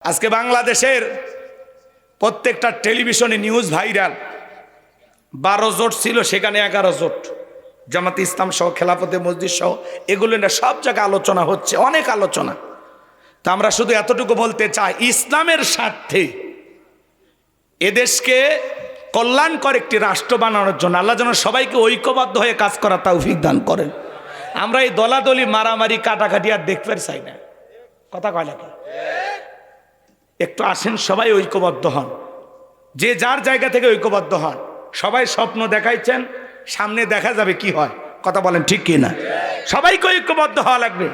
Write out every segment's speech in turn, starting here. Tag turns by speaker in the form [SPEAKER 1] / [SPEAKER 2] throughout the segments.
[SPEAKER 1] আজকে বাংলাদেশের প্রত্যেকটা টেলিভিশনে নিউজ ভাইরাল। 12 জোট ছিল, সেখানে 11 জোট, জামাতে ইসলাম সহ খেলাফতে মসজিদ সহ এগুলো না সব জায়গায় আলোচনা হচ্ছে, অনেক আলোচনা। তা আমরা শুধু এতটুকু বলতে চাই, ইসলামের স্বার্থে এদেশকে কল্যাণকর একটি রাষ্ট্র বানানোর জন্য আল্লাহ যেন সবাইকে ঐক্যবদ্ধ হয়ে কাজ করা তৌফিক দান করেন। আমরা এই দলাদলি মারামারি কাটাকাটি আর দেখতে চাই না। কথা কয় নাকি? একটু আসেন, সবাই ঐক্যবদ্ধ হন, যে যার জায়গা থেকে ঐক্যবদ্ধ হন। সবাই স্বপ্ন দেখাইছেন, সামনে দেখা যাবে কি হয়। কথা বলেন ঠিক কি না? সবাইকে ঐক্যবদ্ধ হওয়া লাগবে,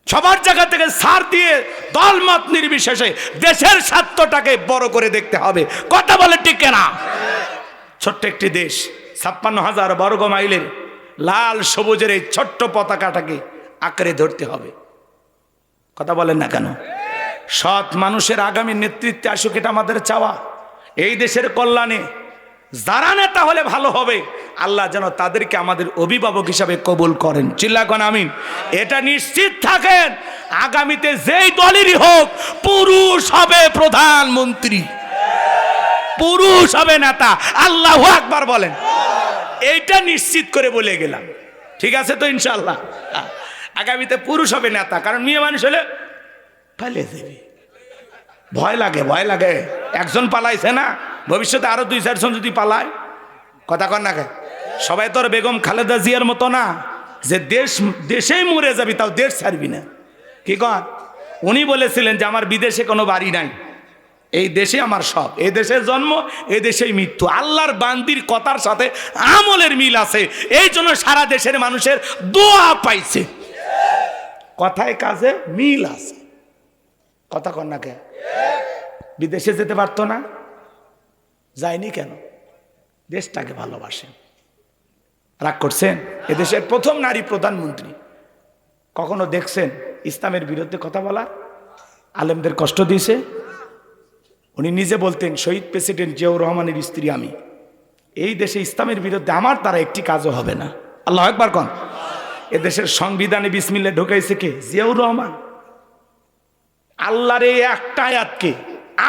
[SPEAKER 1] সবার জায়গা থেকে ছাড় দিয়ে দলমত নির্বিশেষে দেশের স্বার্থটাকে বড় করে দেখতে হবে। কথা বলেন ঠিক কিনা? ছোট্ট একটি দেশ, 56,000 বর্গ মাইলের লাল সবুজের এই ছোট্ট পতাকাটাকে আঁকড়ে ধরতে হবে। কথা বলেন না কেন? সৎ মানুষের আগামী নেতৃত্বে আসুক, এটা আমাদের চাওয়া। এই দেশের কল্যাণে যারা নেতা হলে ভালো হবে, আল্লাহ যেন তাদেরকে আমাদের অভিভাবক হিসাবে কবুল করেন। চিল্লাকন আমিন। এটা নিশ্চিত থাকেন, আগামীতে যেই দলেরই হোক, পুরুষ হবে প্রধানমন্ত্রী, পুরুষ হবে নেতা। আল্লাহু আকবার বলেন। এইটা নিশ্চিত করে বলে গেলাম, ঠিক আছে তো? ইনশাআল্লাহ আগামীতে পুরুষ হবে নেতা। কারণ মেয়ে মানুষ হলে পালিয়ে দেবে, ভয় লাগে, ভয় লাগে। একজন পালাইছে না, ভবিষ্যতে আরো 2-4 জন যদি পালায়। কথা কর না কে? সবাই তো আর বেগম খালেদা জিয়ার মতো না যে দেশেই মরে যাবি তাও দেশ ছাড়বি না। কি কর? উনি বলেছিলেন যে আমার বিদেশে কোনো বাড়ি নাই, এই দেশে আমার সব, এই দেশের জন্ম, এই দেশেই মৃত্যু। আল্লাহর বান্দির কথার সাথে আমলের মিল আছে, এই জন্য সারা দেশের মানুষের দোয়া পাইছে। কথায় কাজে মিল আছে। কথা কর না কে? বিদেশে যেতে পারতো না, যায়নি কেন? দেশটাকে ভালোবাসেন। রাগ করছেন? এদেশের প্রথম নারী প্রধানমন্ত্রী। কখনো দেখছেন ইসলামের বিরুদ্ধে কথা বলা? আলেমদের কষ্ট দিয়েছে? উনি নিজে বলতেন, শহীদ প্রেসিডেন্ট জিয়াউর রহমানের স্ত্রী আমি, এই দেশে ইসলামের বিরুদ্ধে আমার দ্বারা একটি কাজও হবে না। আল্লাহ একবার কন। এদেশের সংবিধানে বিসমিল্লাহ ঢুকাইছে কে? জিয়াউর রহমান। আল্লাহর এই একটা আয়াতকে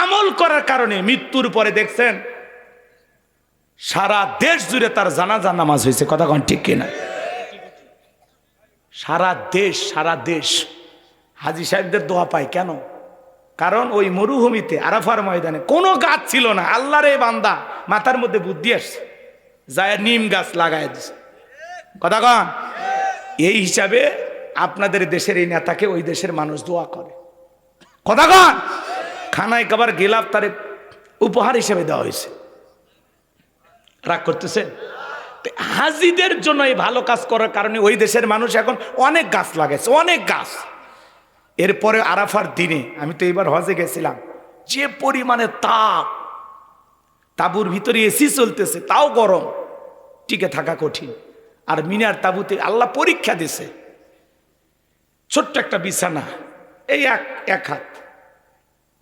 [SPEAKER 1] আমল করার কারণে মৃত্যুর পরে দেখছেন সারা দেশ জুড়ে তার জানাজা নামাজ হয়েছে। কথা কন ঠিক কিনা? সারা দেশ হাজী সাহেবদের দোয়া পায়। কেন? কারণ ওই মরুভূমিতে আরাফার ময়দানে কোনো গাছ ছিল না। আল্লাহর এই বান্দা মাথার মধ্যে বুদ্ধি আসছে, যায় নিম গাছ লাগায় দিছে। কথা কন? এই হিসাবে আপনাদের দেশের এই নেতাকে ওই দেশের মানুষ দোয়া করে। কথা কন? খানায় কাবার গিলাফ তারে উপহার হিসেবে দেওয়া হয়েছে। রাগ করতেছেন? হাজিদের জন্য এই ভালো কাজ করার কারণে ওই দেশের মানুষ এখন অনেক গাছ লাগাইছে, অনেক গাছ। এরপরে আরাফার দিনে, আমি তো এবার হজে গেছিলাম, যে পরিমাণে তাপ, তাঁবুর ভিতরে এসি চলতেছে তাও গরম, টিকে থাকা কঠিন। আর মিনার তাঁবুতে আল্লাহ পরীক্ষা দিছে, ছোট্ট একটা বিছানা, এই এক হাত,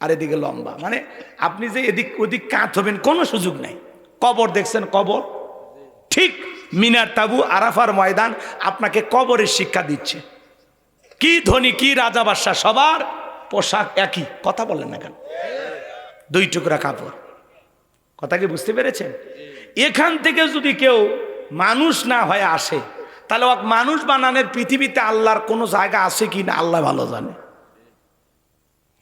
[SPEAKER 1] আর এদিকে লম্বা, মানে আপনি যে এদিক ওদিক কাত হবেন কোনো সুযোগ নাই। কবর দেখছেন? কবর ঠিক মিনার তাবু, আরাফার ময়দান আপনাকে কবরের শিক্ষা দিচ্ছে। কি ধনী, কি রাজা বাদশাহ, সবার পোশাক একই। কথা বলেন না কেন? 2 টুকরা কাপড়। কথা কি বুঝতে পেরেছেন? এখান থেকে যদি কেউ মানুষ না হয়ে আসে, তাহলে মানুষ বানানোর পৃথিবীতে আল্লাহর কোনো জায়গা আছে কি না আল্লাহ ভালো জানে।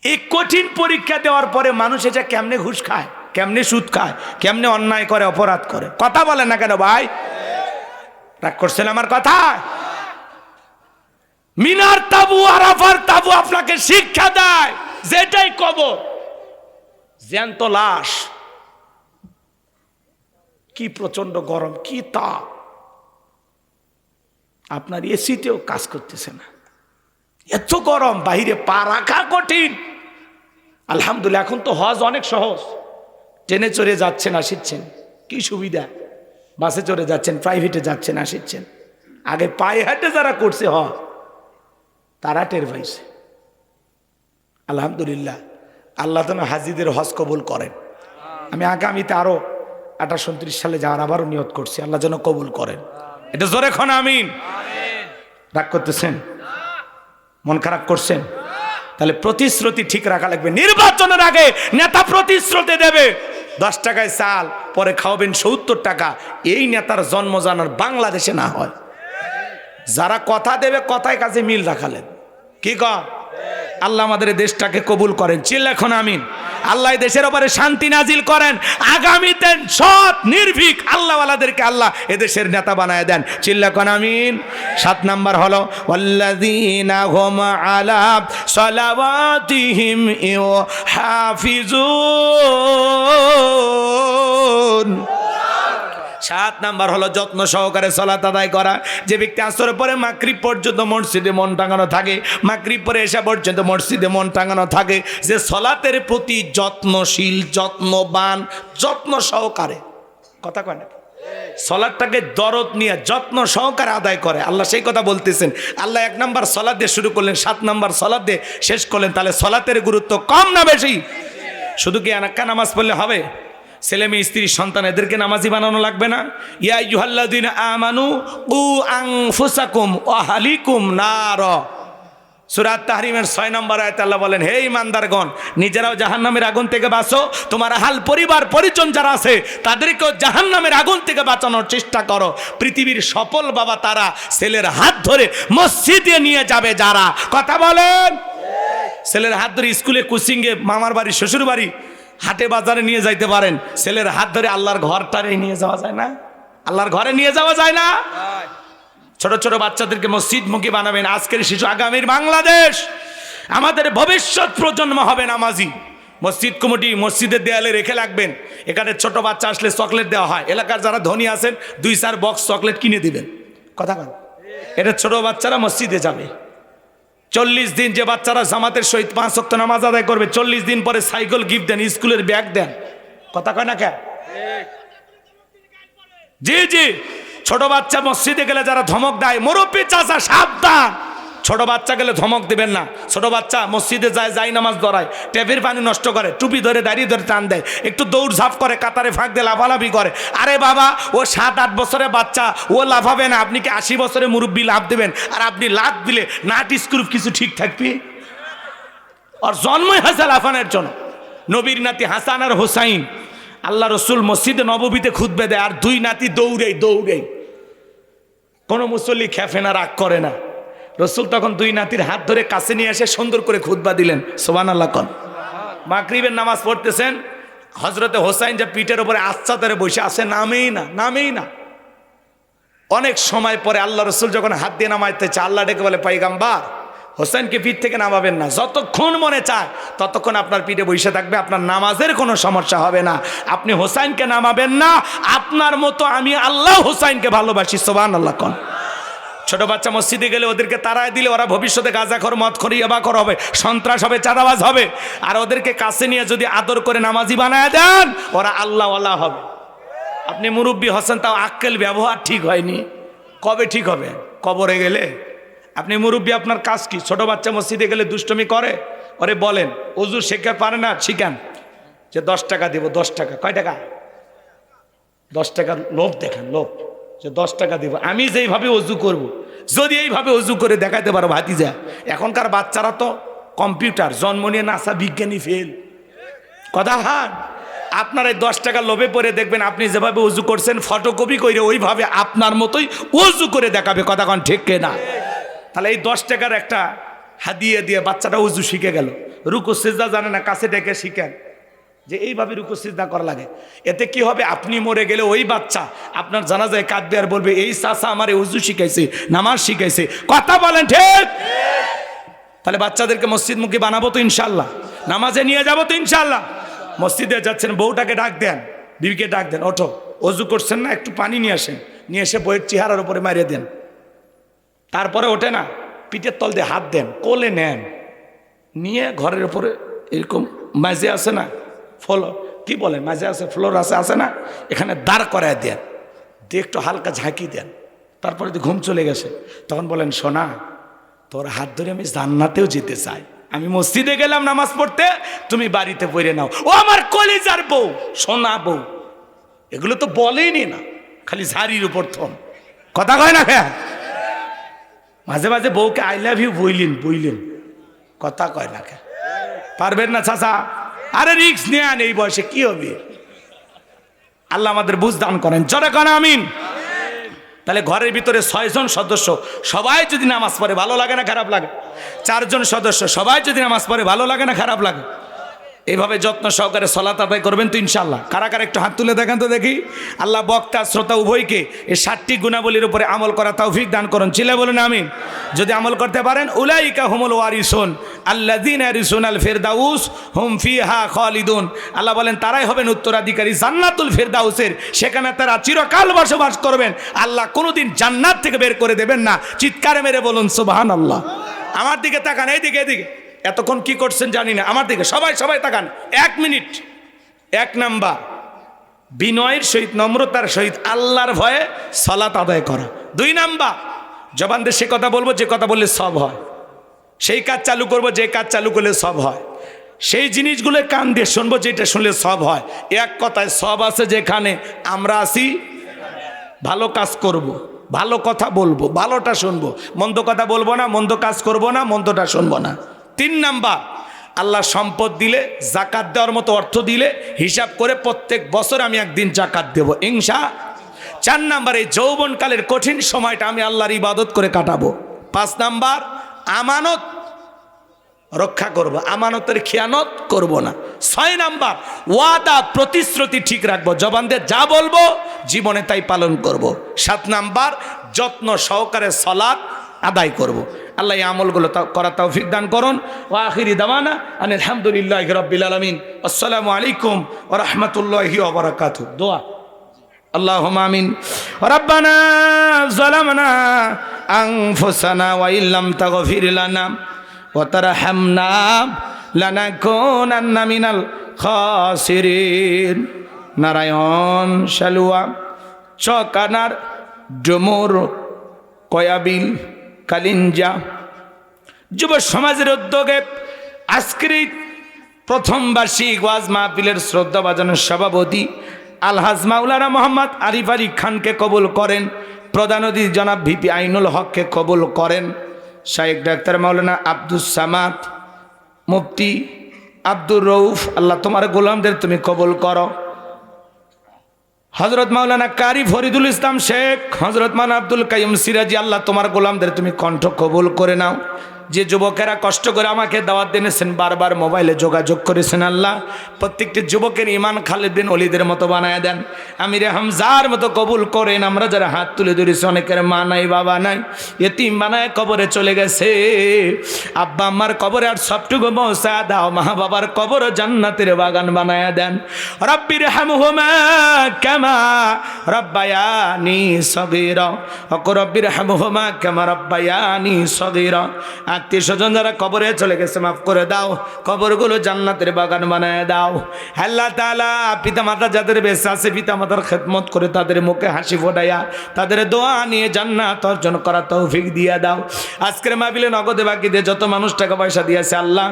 [SPEAKER 1] এই কঠিন পরীক্ষা দেওয়ার পরে মানুষ এটা কেমনে ঘুষ খায়, কেমনে সুদ খায়, কেমনে অন্যায় করে, অপরাধ করে। কথা বলেন না কেন ভাই? রাগ করছেন আমার কথা? মিনার তাবু, আরাফার তাবু আপনাকে শিক্ষা দেয় যেটাই কবর, জ্যান্ত লাশ। কি প্রচন্ড গরম, কি তাপ, আপনার এসিতেও কাজ করতেছে না, এত গরম, বাহিরে পা রাখা কঠিন। আলহামদুলিল্লাহ এখন তো হজ অনেক সহজ, ট্রেনে চড়ে যাচ্ছেন আসিচ্ছেন, কি সুবিধা। বাসে চড়ে যাচ্ছেন, প্রাইভেটে যাচ্ছেন আসিচ্ছেন। আগে পায়ে হাঁটে যারা করছে হজ, তারা টের পাইছে। আলহামদুলিল্লাহ, আল্লাহ যেন হাজিদের হজ কবুল করেন। আমি আগামীতে আরো 28-29 সালে যাওয়ার আবারও নিয়ত করছি, আল্লাহ যেন কবুল করেন। এটা জোরে খন আমিন। রাগ করতেছেন? মন খারাপ করছেন? তাহলে প্রতিশ্রুতি ঠিক রাখা লাগবে। নির্বাচনের আগে নেতা প্রতিশ্রুতি দেবে 10 টাকায় চাল, পরে খাওয়াবেন 70 টাকা। এই নেতার জন্ম জানার বাংলাদেশে না হয়। যারা কথা দেবে কথায় কাজে মিল রাখালেন। কি কর? আল্লাহ আমাদের দেশটাকে কবুল করেন। চিল্লাখন আমিন। আল্লাহ দেশের উপরে শান্তি নাজিল করেন। আগামীতে সৎ নির্ভীক আল্লাহওয়ালাদেরকে আল্লাহ এদেশের নেতা বানায় দেন। চিল্লাখন আমিন। 7 নাম্বার হলো ওয়াল্লাযীনা হুম আলা সালাওয়াতিহিম ইউহাফিজুন। 7 নাম্বার হলো যত্ন সহকারে সালাত আদায় করা। যে ব্যক্তি আসরের পরে মাগরিব পর্যন্ত মসজিদে মন টাঙানো থাকে, মাগরিব পরে এশা পর্যন্ত মসজিদে মন টাঙানো থাকে, যে সালাতের প্রতি যত্নশীল, যত্নবান, যত্ন সহকারে, কথা কয় না, সালাতটাকে দরদ নিয়ে যত্ন সহকারে আদায় করে, আল্লাহ সেই কথা বলতেছেন। আল্লাহ 1 নাম্বার সালাত দিয়ে শুরু করলেন, 7 নাম্বার সালাত দিয়ে শেষ করলেন। তাহলে সালাতের গুরুত্ব কম না বেশি? শুধু কি একা নামাজ পড়লে হবে? ছেলে মেয়ে স্ত্রী সন্তান এদেরকে নামাজি বানানো লাগবে না? ইয়া আইয়ুহাল্লাযীনা আমানু কু আনফুসাকুম ওয়া আহলিকুম নার। সূরা তাহরিমের 6 নম্বর আয়াতে আল্লাহ বলেন, হে ঈমানদারগণ, নিজেরাও জাহান্নামের আগুন থেকে বাঁচো, তোমার আহল পরিবার পরিজন যারা আছে তাদেরকেও জাহান্নামের আগুন থেকে বাঁচানোর চেষ্টা করো। পৃথিবীর সফল বাবা তারা ছেলের হাত ধরে মসজিদে নিয়ে যাবে যারা, কথা বলেন। ছেলের হাত ধরে স্কুলে, কোচিংয়ে, মামার বাড়ি, শ্বশুর বাড়ি, হাটে বাজারে নিয়ে যাইতে পারেন। ছেলের হাত ধরে আল্লাহর ঘরটারে নিয়ে যাওয়া যায় না? আল্লাহর ঘরে নিয়ে যাওয়া যায় না? ছোট ছোট বাচ্চাদেরকে মসজিদমুখী বানাবেন। আজকের শিশু আগামীর বাংলাদেশ, আমাদের ভবিষ্যৎ প্রজন্ম হবে নামাজি। মসজিদ কমিটি মসজিদের দেয়ালে রেখে রাখবেন। এখানে ছোট বাচ্চা আসলে চকলেট দেওয়া হয়। এলাকার যারা ধনী আছেন 2-4 বক্স চকলেট কিনে দিবেন, কথা বল। এটা ছোট বাচ্চারা মসজিদে যাবে। 40 দিন যে বাচ্চারা জামাতের সহিত 5 ওয়াক্ত নামাজ আদায় করবে, 40 দিন পরে সাইকেল গিফট দেন, স্কুলের ব্যাগ দেন, কথা কয় না কে? জি জি। ছোট বাচ্চা মসজিদে গেলে যারা ধমক দেয়, মুরব্বী চাচা সাবধান, ছোট বাচ্চা গেলে ধমক দিবেন না। ছোট বাচ্চা মসজিদে যাই নামাজ ধরায়, ট্যাপের পানি নষ্ট করে, টুপি ধরে দাঁড়িয়ে ধরে টান দেয়, একটু দৌড় ঝাঁপ করে, কাতারে ফাঁক দিয়ে লাফালাফি করে। আরে বাবা, ও 7-8 বছরের বাচ্চা, ও লাফাবে না। আপনি কি 80 বছরের মুরব্বী লাফ দেবেন? আর আপনি লাফ দিলে নাট স্ক্রু কিছু ঠিক থাকবে? আর জন্মই হয়েছে লাফানোর জন্য। নবীর নাতি হাসান আর হোসাইন, আল্লাহ রসুল মসজিদে নববীতে খুতবা দেয়, আর 2 নাতি দৌড়ে। কোনো মুসল্লি খেফে না, রাগ করে না। রসুল তখন 2 নাতির হাত ধরে কাছে নিয়ে এসে সুন্দর করে খুতবা দিলেন। সুবহানাল্লাহ কোন। মাগরিবের নামাজ পড়তেছেন, হযরতে হোসাইন যে পিঠের উপরে আচ্ছা ধরে বসে আছে, নামেই না। অনেক সময় পরে আল্লাহ রসুল যখন হাত দিয়ে নামাইতে চায়, আল্লাহ ডেকে বলে, পয়গম্বর, হোসেনকে পিঠ থেকে নামাবেন না। যতক্ষণ মনে চায় ততক্ষণ আপনার পিঠে বসে থাকবে, আপনার নামাজের কোনো সমস্যা হবে না। আপনি হোসেনকে নামাবেন না, আপনার মতো আমি আল্লাহ হোসেনকে ভালোবাসি। সুবহানাল্লাহ কোন। ছোট বাচ্চা মসজিদে গেলে ওদেরকে তাড়ায় দিলে ওরা ভবিষ্যতে গাঁজাখোর, মদখোর, ইয়াবাখোর হবে, সন্ত্রাস হবে, চাঁদাবাজ হবে। আর ওদেরকে কাছে নিয়ে যদি আদর করে নামাজি বানায় দেন, ওরা আল্লাহওয়ালা হবে। আপনি মুরব্বী হোসেন, তাও আক্কেল ব্যবহার ঠিক হয়নি, কবে ঠিক হবে? কবরে গেলে। আপনি মুরব্বী, আপনার কাজ কি? ছোট বাচ্চা মসজিদে গেলে দুষ্টমি করে, ওরে বলেন ওযু শেখা পারে না, শিখান, যে 10 টাকা দেবো। 10 টাকা, কয় টাকা? 10 টাকার লোভ দেখান, লোভ, যে 10 টাকা দেবো, আমি যেইভাবে অজু করব, যদি এইভাবে অজু করে দেখাতে পারো ভাতিজা। এখনকার বাচ্চারা তো কম্পিউটার, জন্ম নিয়ে নাসা বিজ্ঞানী ফেল, কথা। হ্যাঁ, আপনার এই 10 টাকা লোভে পড়ে দেখবেন আপনি যেভাবে অজু করছেন ফটোকপি করে ওইভাবে আপনার মতোই অজু করে দেখাবে, কথা কন ঠিক না? তাহলে এই 10 টাকার একটা হাদিয়া দিয়ে বাচ্চাটা উজু শিখে গেল। রুকু সিজদা জানে না, কাছে ডেকে শিখেন যে এইভাবে রুকু সিজদা করা লাগে। এতে কি হবে? আপনি মরে গেলে ওই বাচ্চা আপনার জানাজায় কাঁদবে আর বলবে, এই চাচা আমারে উজু শিখাইছে, নামাজ শিখাইছে, কথা বলেন ঠিক? তাহলে বাচ্চাদেরকে মসজিদমুখী বানাবো তো ইনশাল্লাহ, নামাজে নিয়ে যাবো তো ইনশাল্লাহ। মসজিদে যাচ্ছেন, বউটাকে ডাক দেন, বিবিকে ডাক দেন, ওঠো, অজু করছেন না, একটু পানি নিয়ে আসেন, নিয়ে এসে বইয়ের চেহারার উপরে মারিয়ে দেন। তারপরে ওঠে না, পিঠের তল দিয়ে হাত দেন, কোলে নেন, নিয়ে ঘরের উপরে এরকম মাঝে আছে না, কি বলে মাঝে আছে, ফ্লোর আছে না, এখানে দাঁড় করায় দেন, দিয়ে একটু হালকা ঝাঁকি দেন। তারপরে যদি ঘুম চলে গেছে তখন বলেন, সোনা, তোর হাত ধরে আমি জান্নাতেও যেতে চাই। আমি মসজিদে গেলাম নামাজ পড়তে, তুমি বাড়িতে পড়ে নাও। ও আমার কলিজার বউ, সোনা বউ, এগুলো তো বলেনি না, খালি ঝাড়ির উপর থম, কথা কয় না। হ্যাঁ, মাঝে মাঝে বউকে আই লাভ ইউ বইলেন, কথা কয় না কে? পারবেন না চাচা? আরে রিস্ক নেন, এই বয়সে কি হবে? আল্লাহ আমাদের বুঝ দান করেন, জোরে করেন আমিন। তাহলে ঘরের ভিতরে 6 জন সদস্য সবাই যদি নামাজ পড়ে ভালো লাগে না খারাপ লাগে? 4 জন সদস্য সবাই যদি নামাজ পড়ে ভালো লাগে না খারাপ লাগে? এইভাবে যত্ন সহকারে সালাত আদায় করবেন তো ইনশাআল্লাহ। কারা কারা একটু হাত তুলে দেখেন তো দেখি। আল্লাহ বক্তা শ্রোতা উভয়কে এই 7টি গুণাবলীর উপরে আমল করা তৌফিক দান করুন। চিল্লায়ে বলুন আমিন। যদি আমল করতে পারেন, উলাইকা হুমুল ওয়ারিসুন আল্লাযীনা ইয়ারিসুনাল ফিরদাউস হুম ফিহা খালিদুন। আল্লাহ বলেন তারাই হবেন উত্তরাধিকারী জান্নাতুল ফিরদাউসের, সেখানে তারা চিরকাল বসবাস করবেন। আল্লাহ কোনোদিন জান্নাত থেকে বের করে দেবেন না। চিৎকারে মেরে বলুন সুবহানাল্লাহ। আমার দিকে তাকান, এইদিকে এদিকে। এতক্ষণ কি করছেন জানি না, আমার দিকে সবাই সবাই তাকান। 1 মিনিট। 1 নাম্বার, বিনয়ের সহিত নম্রতার সহিত আল্লাহর ভয়ে সালাত আদায় করা। 2 নাম্বার, জবান দিয়ে সে কথা বলবো যে কথা বললে সব হয়, সেই কাজ চালু করব যে কাজ চালু করলে সব হয়, সেই জিনিসগুলো কান দিয়ে শুনবো যেটা শুনলে সব হয়। এক কথায় সব আছে যেখানে আমরা আছি। ভালো কাজ করব, ভালো কথা বলবো, ভালোটা শুনবো, মন্দ কথা বলবো না, মন্দ কাজ করব না, মন্দটা শুনবো না। 3 নাম্বার, আল্লাহ সম্পদ দিলে, জাকাত দেওয়ার মতো অর্থ দিলে হিসাব করে প্রত্যেক বছর আমি একদিন জাকাত দেব ইনশাআল্লাহ। 4 নাম্বার, এই যৌবনকালের কঠিন সময়টা আমি আল্লাহর ইবাদত করে কাটাবো। 5 নাম্বার, আমানত রক্ষা করব, আমানতের খেয়ানত করব না। 6 নাম্বার, ওয়াদা প্রতিশ্রুতি ঠিক রাখবো, জবান দিয়ে যা বলবো জীবনে তাই পালন করব। 7 নাম্বার, যত্ন সহকারে সালাত আদায় করব। আল্লাহ এই আমলগুলো করা তৌফিক দান করুন। ওয়া আখিরি দাওয়ানা আনিল হামদুলিল্লাহি রাব্বিল আলামিন। আসসালামু আলাইকুম ওয়া রাহমাতুল্লাহি ওয়া বারাকাতুহু। দোয়া। আল্লাহুম্মা আমিন। রাব্বানা যালামনা আনফুসানা ওয়া ইল্লাম তাগফির লানা ওয়া তারহামনা লানাকুনান্না মিনাল খাসিরিন। নারায়ণ শালুয়া চকানার ডুমুর কয়াবিল কালিঞ্জা যুব সমাজের উদ্যোগে আজকের প্রথম বার্ষিক ওয়াজ মাহফিলের শ্রদ্ধা বাজানোর সভাপতি আলহাজ মাওলানা মোহাম্মদ আরিফ আলী খানকে কবুল করেন। প্রধান অতিথি জনাব ভিপি আইনুল হককে কবুল করেন। শাইখ ডাক্তার মাওলানা আব্দুস সামাদ, মুফতি আব্দুর রউফ, আল্লাহ তোমার গোলামদের তুমি কবুল করো। হজরত মাওলানা কারি ফরিদুল ইসলাম শেখ, হজরত মাওলানা আব্দুল কাইয়ুম সিরাজি, আল্লাহ তোমার গোলামদের তুমি কণ্ঠ কবুল করে নাও। যে যুবকেরা কষ্ট করে আমাকে দাওয়াত দিয়েছেন, বারবার মোবাইলে যোগাযোগ করেছেন, আল্লাহ প্রত্যেকটি যুবকের ইমান খালিদ বিন ওলিদের মতো বানায় দেন, আমিরে হামজার মতো কবুল করেন। আমরা যারা হাত তুলে ধরেছি অনেকের মা নাই বাবা নাই, এতিম বানায় কবরে চলে গেছে। আব্বা আম্মার কবরে আর সবটুকু পৌঁছা দাও, মা বাবার কবর জান্নাতের বাগান বানায় দেন। রব্বির হামহুমা কামা রব্বায়ানি সগীরা, রব্বির হামহুমা কামা রব্বায়ানি সগীরা। আত্মীয় স্বজন যারা কবরে চলে গেছে মাফ করে দাও, কবরগুলো জান্নাতের বাগান বানায় দাও। আল্লাহ তাআলা পিতা মাতা যাদের বেঁচে আছে, পিতা মাতার খেদমত করে তাদের মুখে হাসি ফোটাইয়া তাদের দোয়া নিয়ে জান্নাত অর্জন করা তৌফিক দিয়ে দাও। আজকের মাহফিলে নগদে বাকি দিয়ে যত মানুষ টাকা পয়সা দিয়েছে, আল্লাহ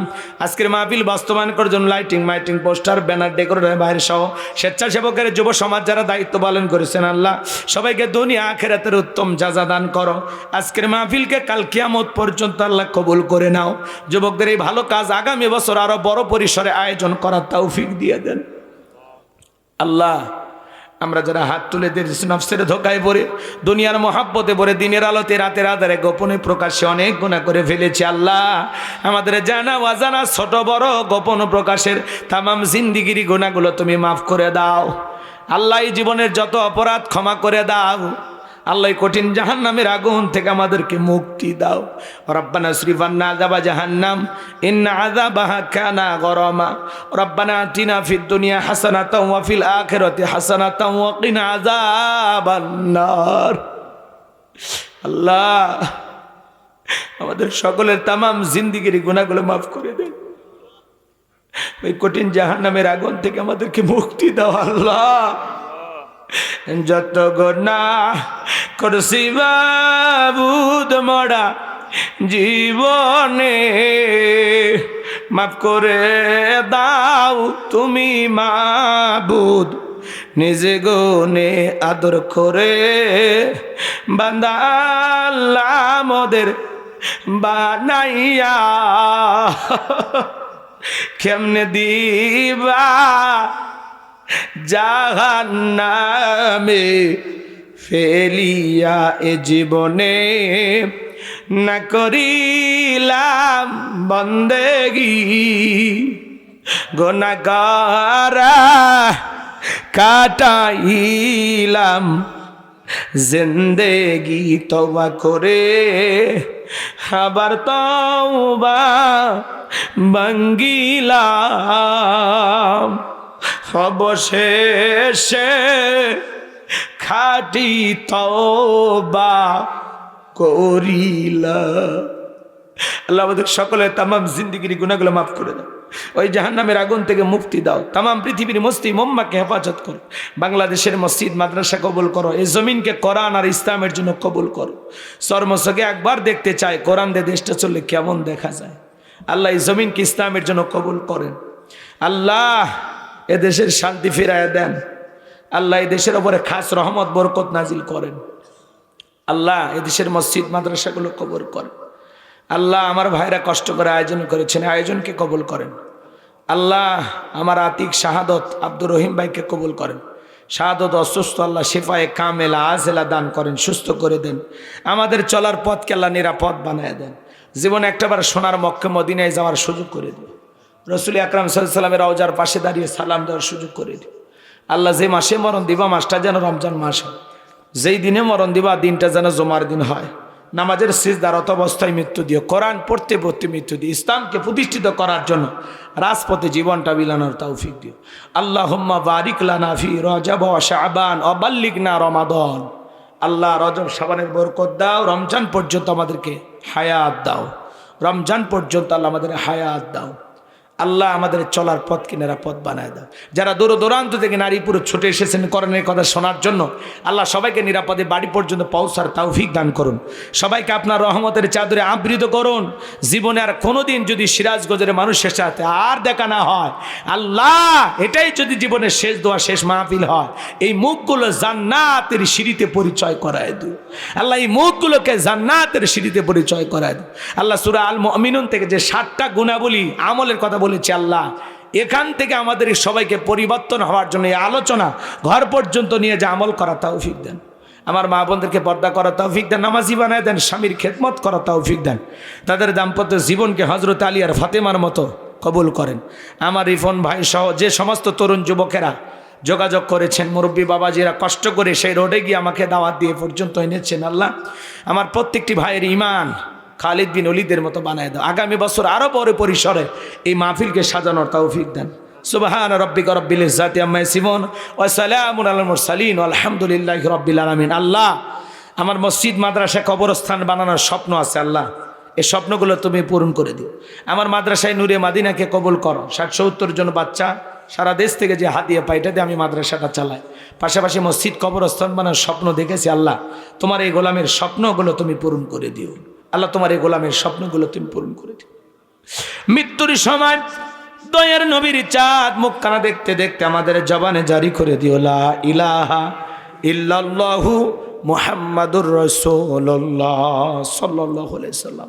[SPEAKER 1] আজকের মাহফিল বাস্তবায়ন করার জন্য লাইটিং মাইটিং পোস্টার ব্যানার ডেকোরেটর বাইরে সহ স্বেচ্ছাসেবকের যুব সমাজ যারা দায়িত্ব পালন করেছেন, আল্লাহ সবাইকে দুনিয়া আখিরাতের উত্তম জাযা দান করো। আজকের মাহফিলকে কাল কিয়ামত পর্যন্ত আল্লাহ কবুল করে নাও। যুবকদের এই ভালো কাজ আগামী বছর আরো বড় পরিসরে আয়োজন করার তৌফিক দিয়ে দেন। আল্লাহ আমরা যারা হাত তুলে দিয়েছি নফসের ধোকায় পড়ে, দুনিয়ার মহাব্বতে পড়ে, দিনের আলোতে রাতের আধারে গোপনে প্রকাশ্যে অনেক গুনাহ করে ফেলেছি, আল্লাহ আমাদের জানা অজানা ছোট বড় গোপন প্রকাশের তামাম জিন্দিগির গুনাহগুলো তুমি মাফ করে দাও। আল্লাহ এই জীবনের যত অপরাধ ক্ষমা করে দাও। আল্লাহ কঠিন জাহান্নামের আগুন থেকে আমাদেরকে মুক্তি দাও। রব্বানা সরিফ আন্না আযাবা জাহান্নাম ইন্না আযাবাহা কানা গরামা। রব্বানা আতিনা ফিদ দুনিয়া হাসানাতাও ওয়া ফিল আখিরাতি হাসানাতাও ওয়া কিনা আযাবান নার। আল্লাহ আমাদের সকলের তামাম জিন্দেগির গুনাহগুলো মাফ করে দেন। এই কঠিন জাহান্নামের আগুন থেকে আমাদেরকে মুক্তি দাও। আল্লাহ যত গুনাহ করছি মাবুদ মোরা জীবনে, মাফ করে দাও তুমি মাবুদ নিজে গুনে আদর করে। বান্দা আল্লাহ মোদের বানাইয়া কেমনে দিবা জাহান্নামে ফেলিয়া এ জীবনে না করিলাম বন্দেগি গুনাহগারা কাটাইলাম জিন্দেগি তওবা করে আবার তওবা ভাঙ্গিলাম অবশেষে খাঁটি তওবা করিলাম। আল্লাহ আমাদের সকলের তামাম জিন্দেগির গুনাহগুলো মাফ করে দাও, ওই জাহান্নামের আগুন থেকে মুক্তি দাও, তামাম পৃথিবীর মুসলিম উম্মাহকে হেফাজত করো, বাংলাদেশের মসজিদ মাদ্রাসা কবুল করো, এই জমিনকে কোরআন আর ইসলামের জন্য কবুল করো। চর্মচোখে একবার দেখতে চাই কোরআন দিয়ে দেশটা চললে কেমন দেখা যায়। আল্লাহ এই জমিনকে ইসলামের জন্য কবুল করেন। আল্লাহ এ দেশের শান্তি ফিরাইয়া দেন। আল্লাহ এই দেশের ওপরে খাস রহমত বরকত নাজিল করেন। আল্লাহ এই দেশের মসজিদ মাদ্রাসাগুলো কবুল করেন। আল্লাহ আমার ভাইরা কষ্ট করে আয়োজন করেছেন, আয়োজনকে কবুল করেন। আল্লাহ আমার আতিক শাহাদত আব্দুর রহিম ভাইকে কবুল করেন। শাহাদত অসুস্থ, আল্লাহ শিফায়ে কামেলা আজেলা দান করেন, সুস্থ করে দেন। আমাদের চলার পথকে আল্লাহ নিরাপদ বানায় দেন। জীবনে একটাবার সোনার মক্কা মদিনায় যাওয়ার সুযোগ করে দিন। রসুল আকরাম সাল্লাল্লাহু আলাইহি ওয়াসাল্লামের রওজার পাশে দাঁড়িয়ে সালাম দেওয়ার সুযোগ করে দিন। আল্লাহ যে মাসে মরণ দিবা মাসটা যেন রমজান মাস হয়, যেই দিনে মরণ দিবা দিনটা যেন জুমার দিন হয়। নামাজের সিজদারত অবস্থায় মৃত্যু দিও, কোরআন পড়তে পড়তে মৃত্যু দিও, ইসলামকে প্রতিষ্ঠিত করার জন্য রাজপথে জীবনটা বিলানোর তৌফিক দিও। আল্লাহুম্মা বারিক লানা ফি রজব ওয়া শাবান ওয়া বাল্লিগনা রমাদান। আল্লাহ রজব শাবানের বরকত দাও, রমজান পর্যন্ত আমাদেরকে হায়াত দাও, রমজান পর্যন্ত আল্লাহ আমাদের হায়াত দাও। আল্লাহ আমাদের চলার পথকে নিরাপদ বানায় দাও। যারা দূর দূরান্ত থেকে নারী পুরুষ ছুটে এসেছেন কোরআনের কথা শোনার জন্য, আল্লাহ সবাইকে নিরাপদে বাড়ি পর্যন্ত পৌঁছার তৌফিক দান করুন। সবাইকে আপনার রহমতের চাদরে আবৃত করুন। জীবনে আর কোনোদিন যদি সিরাজগঞ্জের মানুষের সাথে আর দেখা না হয়, আল্লাহ এটাই যদি জীবনের শেষ দোয়া শেষ মাহফিল হয়, এই মুখগুলো জান্নাতের সিঁড়িতে পরিচয় করায় দিও। আল্লাহ এই মুখগুলোকে জান্নাতের সিঁড়িতে পরিচয় করায় দিও। আল্লাহ সূরা আল মুমিনুন থেকে যে 7টা গুণাবলী আমলের কথা বলেছি, আল্লাহ এখান থেকে আমাদের সবাইকে পরিবর্তন হওয়ার জন্য এই আলোচনা ঘর পর্যন্ত নিয়ে যে আমল করা তৌফিক দেন। আমার মা বোনদেরকে পর্দা করা তৌফিক দেন, নামাজি বানায় দেন, স্বামীর খেদমত করা তৌফিক দেন, তাদের দাম্পত্য জীবনকে হযরত আলী আর ফাতেমার মতো কবুল করেন। আমার রিফন ভাই সহ যে সমস্ত তরুণ যুবকেরা যোগাযোগ করেছেন, মুরব্বী বাবাজিরা কষ্ট করে সেই রোডে গিয়ে আমাকে দাওয়াত দিয়ে পর্যন্ত এনেছেন, আল্লাহ আমার প্রত্যেকটি ভাইয়ের ঈমান খালিদ বিন ওলীদের মতো বানায় দাও। আগামী বছর আরো বড় পরিসরে এই মাহফিলকে সাজানোর তৌফিক দেন। সুবহান রাব্বিকা রাব্বিল ইজ্জাতি আম্মা ইয়াসিফুন ওয়া সালামুন আলাল মুরসালিন আলহামদুলিল্লাহি রাব্বিল আলামিন। আল্লাহ আমার মসজিদ মাদ্রাসা কবরস্থান বানানোর স্বপ্ন আছে, আল্লাহ এই স্বপ্নগুলো তুমি পূরণ করে দিও। আমার মাদ্রাসায় নূরে মাদিনাকে কবুল করো। 60-70 জন বাচ্চা সারা দেশ থেকে যে হাদিয়া পাই এটা দিয়ে আমি মাদ্রাসাটা চালাই। পাশাপাশি মসজিদ কবরস্থান বানানোর স্বপ্ন দেখেছি, আল্লাহ তোমার এই গোলামের স্বপ্নগুলো তুমি পূরণ করে দিও। আল্লাহ তোমার এই গোলামের স্বপ্নগুলো তুমি পূরণ করে দিও। মৃত্যুর সময় দয়ার নবীর চাঁদ মুখখানা দেখতে দেখতে আমাদের জবানে জারি করে দিও লা ইলাহা ইল্লাল্লাহু মুহাম্মাদুর রাসূলুল্লাহ সাল্লাল্লাহু আলাইহি সাল্লাম।